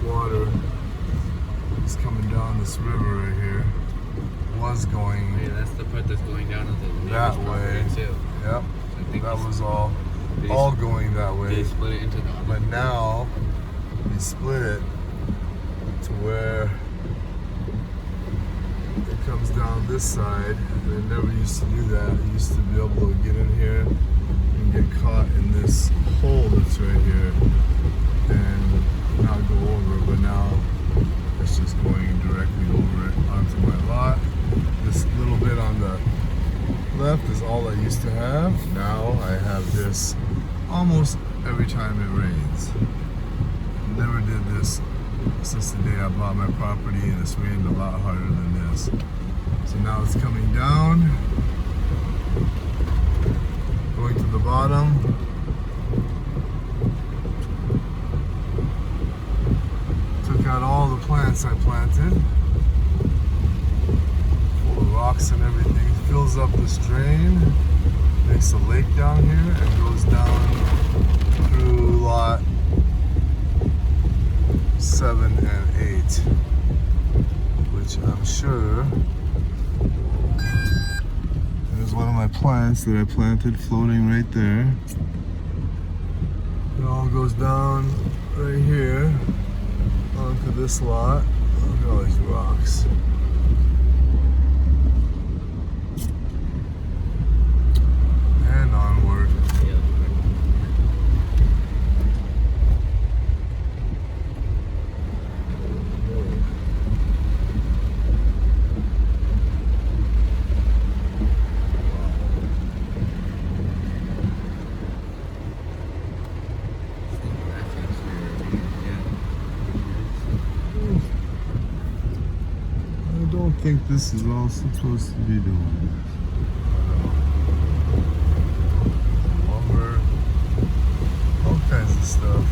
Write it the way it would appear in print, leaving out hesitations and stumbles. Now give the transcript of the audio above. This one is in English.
this water is coming down this river right here. Was going Yeah, that's the part that's going down into the that neighbor's way. property too. Yep. I think That they- was all they going that way. They split it into the other. But now we split it to where it comes down this side. They never used to do that. They used to be able to get in here and get caught in this hole that's right here and not go over. But now it's just going directly over it onto my lot. This little bit on the left is all I used to have. Now I have this almost every time it rains. Never did this since the day I bought my property, and it's rained a lot harder than this. So now it's coming down, going to the bottom. Took out all the plants I planted, full of rocks and everything. Fills up this drain, makes a lake down here, and goes down through lot 7 and 8, which I'm sure is one of my plants that I planted floating right there. It all goes down right here onto this lot. Look at all these rocks. And onward. I don't think this is all supposed to be doing. Lumber, all kinds of stuff.